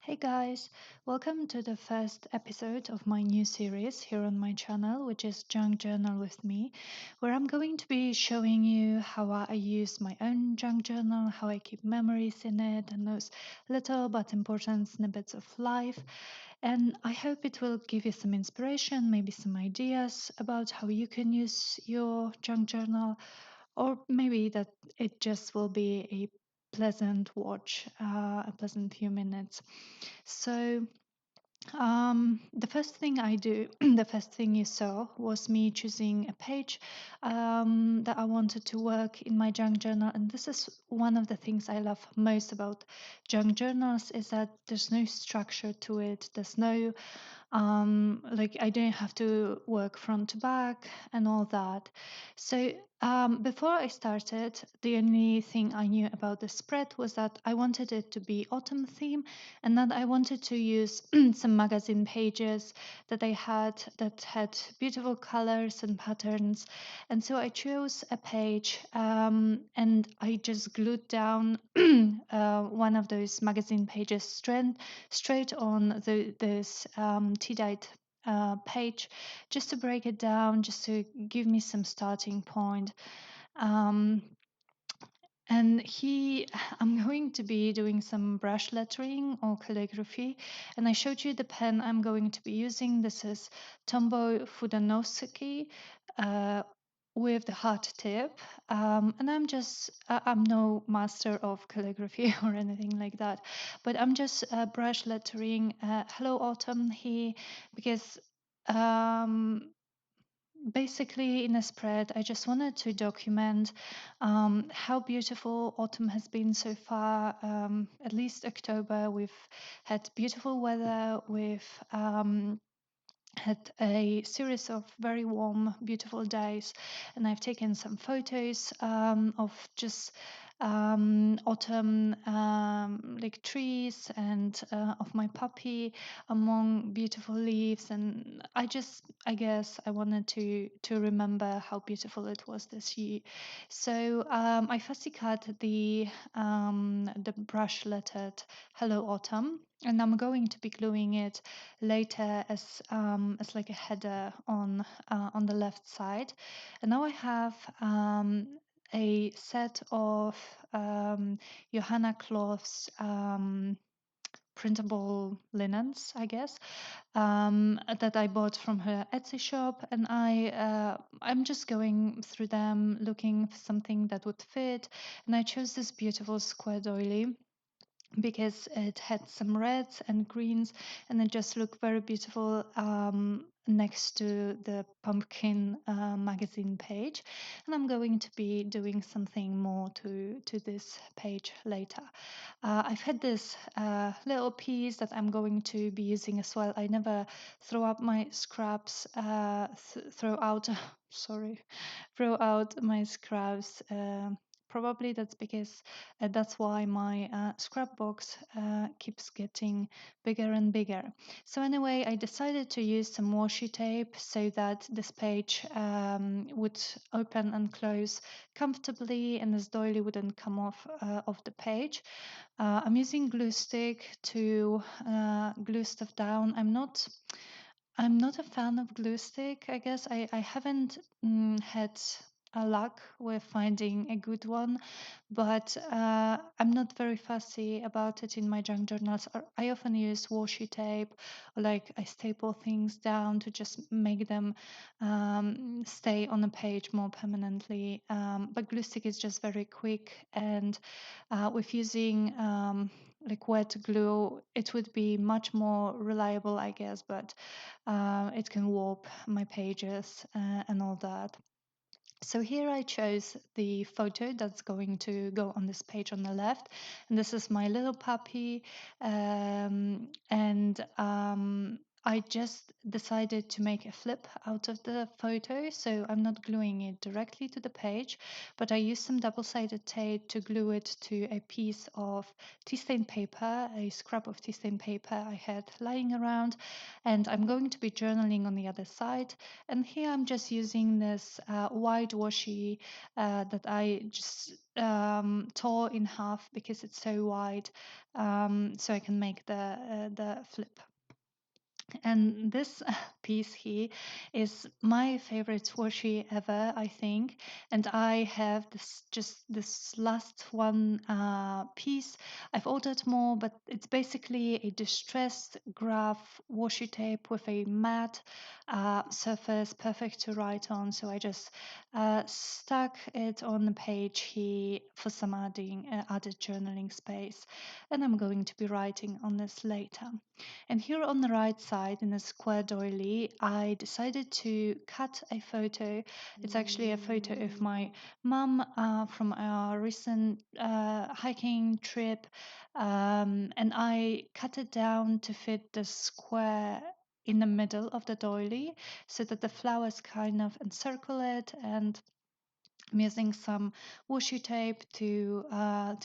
Hey guys, welcome to the first episode of my new series here on my channel, which is Junk Journal with me, where I'm going to be showing you how I use my own junk journal, how I keep memories in it, and those little but important snippets of life. And I hope it will give you some inspiration, maybe some ideas about how you can use your junk journal, or maybe that it just will be a pleasant watch, a pleasant few minutes. So, the first thing I do, the first thing you saw was me choosing a page that I wanted to work in my junk journal. And this is one of the things I love most about junk journals is that there's no structure to it. There's no like I didn't have to work front to back and all that. So before I started, the only thing I knew about the spread was that I wanted it to be autumn theme, and that I wanted to use some magazine pages that had beautiful colors and patterns. And so I chose a page, and I just glued down one of those magazine pages straight on this tea-dyed page, just to break it down, just to give me some starting point. Um, and I'm going to be doing some brush lettering or calligraphy. And I showed you the pen I'm going to be using. This is Tombow Fudanosaki uh, with the hard tip. And I'm no master of calligraphy or anything like that, but I'm just brush lettering Hello Autumn here because. Um, Basically, in a spread, I just wanted to document how beautiful autumn has been so far. At least October, we've had beautiful weather. We've had a series of very warm, beautiful days, and I've taken some photos of just autumn like trees and of my puppy among beautiful leaves. And I guess I wanted to remember how beautiful it was this year. So I fussy cut the brush lettered Hello Autumn, and I'm going to be gluing it later as like a header on the left side. And now I have a set of Johanna cloths printable linens, I guess, that I bought from her Etsy shop, and I'm just going through them looking for something that would fit, and I chose this beautiful square doily because it had some reds and greens, and it just looked very beautiful next to the pumpkin magazine page. And I'm going to be doing something more to this page later. I've had this little piece that I'm going to be using as well. I never throw up my scraps, throw out sorry, throw out my scraps. Probably that's why my scrap box keeps getting bigger and bigger. So anyway, I decided to use some washi tape so that this page would open and close comfortably, and this doily wouldn't come off the page. I'm using glue stick to glue stuff down. I'm not a fan of glue stick. I guess I haven't had a luck with finding a good one, but I'm not very fussy about it in my junk journals. I often use washi tape, or like I staple things down to just make them stay on a page more permanently. But glue stick is just very quick, and with using like wet glue, it would be much more reliable, I guess, but it can warp my pages and all that. So here I chose the photo that's going to go on this page on the left, and this is my little puppy. And I just decided to make a flip out of the photo, so I'm not gluing it directly to the page, but I used some double-sided tape to glue it to a piece of tea stain paper, a scrap of tea stain paper I had lying around, and I'm going to be journaling on the other side. And here I'm just using this white washi that I just tore in half because it's so wide, so I can make the flip. And this piece here is my favorite washi ever, I think. And I have this last one piece. I've ordered more, but it's basically a distressed graph washi tape with a matte surface, perfect to write on. So I just stuck it on the page here for some added journaling space. And I'm going to be writing on this later. And here on the right side in a square doily, I decided to cut a photo. It's actually a photo of my mum from our recent hiking trip. And I cut it down to fit the square in the middle of the doily so that the flowers kind of encircle it, and I'm using some washi tape to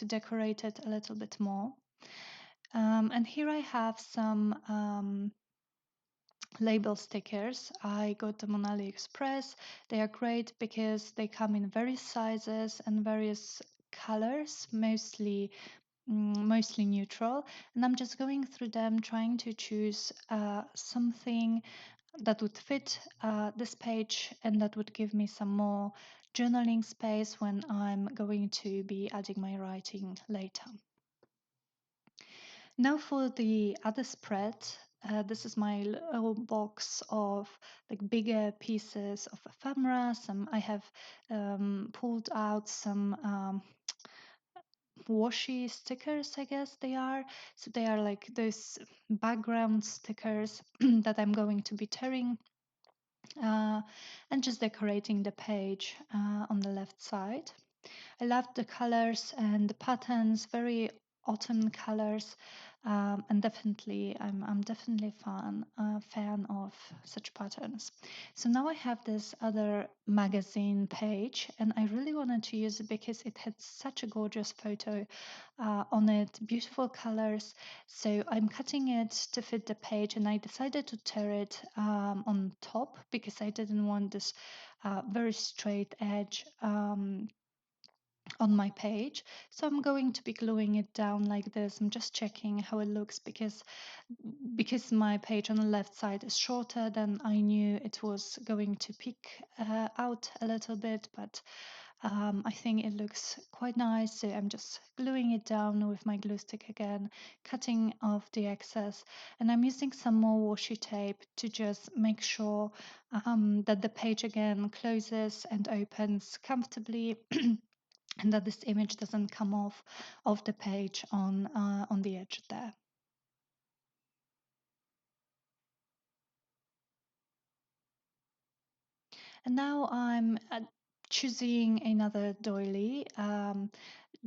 decorate it a little bit more. And here I have some label stickers. I got them on AliExpress. They are great because they come in various sizes and various colors, mostly neutral. And I'm just going through them, trying to choose something that would fit this page and that would give me some more journaling space when I'm going to be adding my writing later. Now for the other spread, this is my little box of like bigger pieces of ephemera. Some I have pulled out some washi stickers, I guess they are. So they are like those background stickers that I'm going to be tearing uh, and just decorating the page on the left side. I love the colors and the patterns, very autumn colors, and definitely I'm definitely fan of such patterns. So now I have this other magazine page, and I really wanted to use it because it had such a gorgeous photo on it, beautiful colors. So I'm cutting it to fit the page, and I decided to tear it on top because I didn't want this very straight edge on my page. So I'm going to be gluing it down like this. I'm just checking how it looks because my page on the left side is shorter than I knew it was going to peek out a little bit, but I think it looks quite nice. So I'm just gluing it down with my glue stick again, cutting off the excess, and I'm using some more washi tape to just make sure that the page again closes and opens comfortably and that this image doesn't come off of the page on the edge there. And now I'm choosing another doily.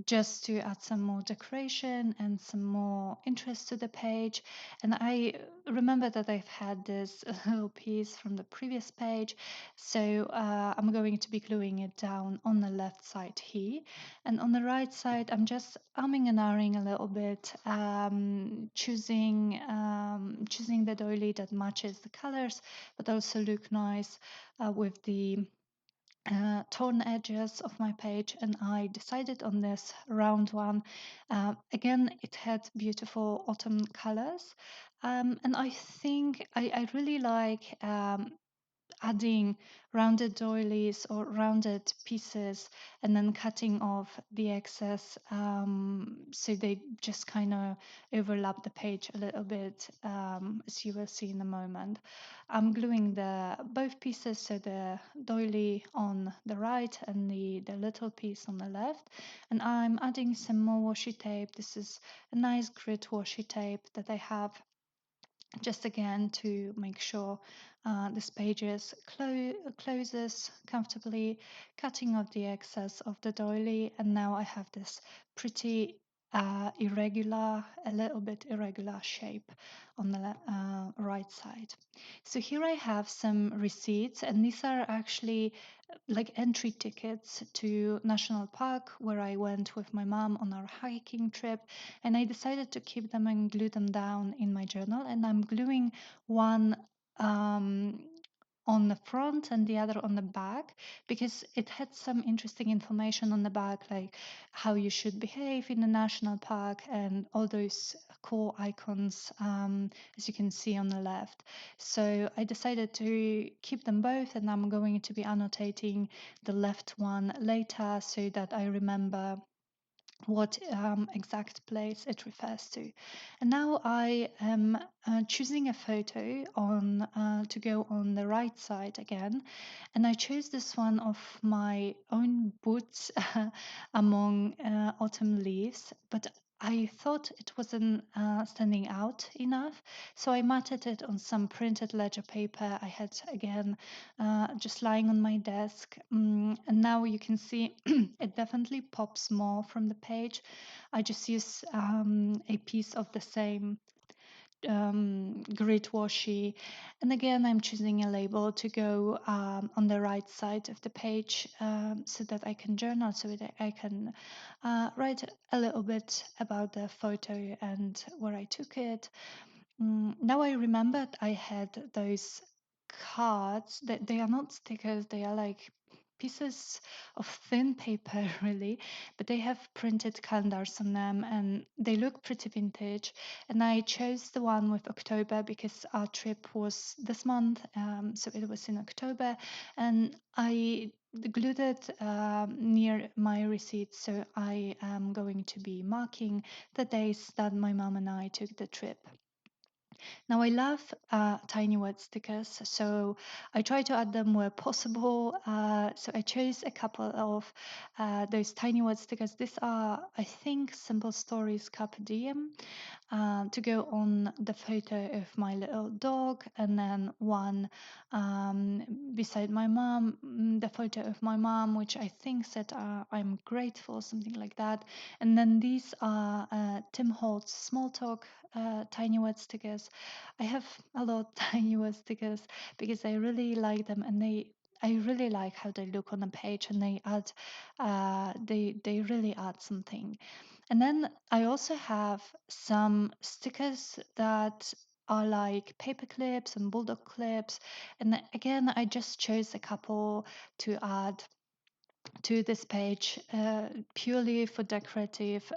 Just to add some more decoration and some more interest to the page. And I remember that I've had this little piece from the previous page, so I'm going to be gluing it down on the left side here. And on the right side, I'm just umming and ahhing a little bit, choosing the doily that matches the colors, but also look nice with the torn edges of my page, and I decided on this round one. Again, it had beautiful autumn colors, and I think I really like adding rounded doilies or rounded pieces and then cutting off the excess, so they just kind of overlap the page a little bit, as you will see in a moment. I'm gluing the both pieces, so the doily on the right and the little piece on the left, and I'm adding some more washi tape. This is a nice grit washi tape that I have, just again to make sure this pages closes comfortably, cutting off the excess of the doily. And now I have this pretty irregular, a little bit irregular shape on the right side. So here I have some receipts, and these are actually like entry tickets to national park where I went with my mom on our hiking trip, and I decided to keep them and glue them down in my journal, and I'm gluing one um, on the front and the other on the back because it had some interesting information on the back, like how you should behave in the national park and all those cool icons, as you can see on the left. So I decided to keep them both, and I'm going to be annotating the left one later so that I remember what exact place it refers to. And now I am choosing a photo on to go on the right side again, and I chose this one of my own boots among autumn leaves, but I thought it wasn't standing out enough, so I matted it on some printed ledger paper I had again just lying on my desk. And now you can see it definitely pops more from the page. I just use a piece of the same grit washi, and again I'm choosing a label to go on the right side of the page, so that I can journal, so that I can write a little bit about the photo and where I took it. Now I remembered I had those cards that they are not stickers, they are like pieces of thin paper really, but they have printed calendars on them and they look pretty vintage. And I chose the one with October because our trip was this month, so it was in October, and I glued it near my receipt, so I am going to be marking the days that my mom and I took the trip. Now I love tiny word stickers, so I try to add them where possible. So I chose a couple of those tiny word stickers. These are, I think, Simple Stories Carpe Diem, to go on the photo of my little dog, and then one beside my mom, the photo of my mom, which I think said I'm grateful, something like that. And then these are Tim Holtz Small Talk tiny word stickers. I have a lot of tiny word stickers because I really like them, and I really like how they look on a page, and they add they really add something. And then I also have some stickers that are like paper clips and bulldog clips. And again, I just chose a couple to add to this page purely for decorative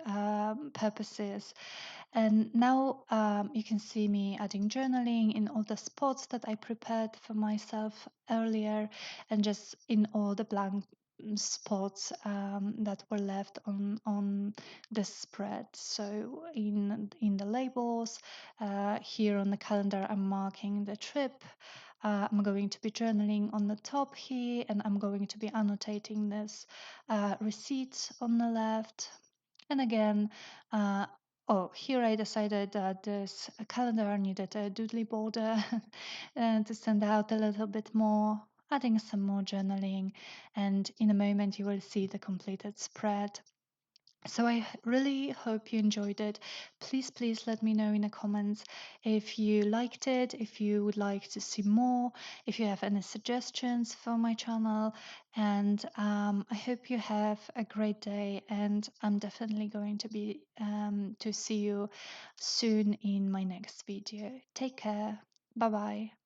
purposes. And now you can see me adding journaling in all the spots that I prepared for myself earlier, and just in all the blank spots that were left on the spread. So in the labels, here on the calendar, I'm marking the trip. I'm going to be journaling on the top here, and I'm going to be annotating this receipts on the left. And again, uh, oh, here I decided that this calendar needed a doodly border and to stand out a little bit more, adding some more journaling. And in a moment, you will see the completed spread. So I really hope you enjoyed it. Please let me know in the comments if you liked it, if you would like to see more, if you have any suggestions for my channel. And I hope you have a great day, and I'm definitely going to be to see you soon in my next video. Take care. Bye bye.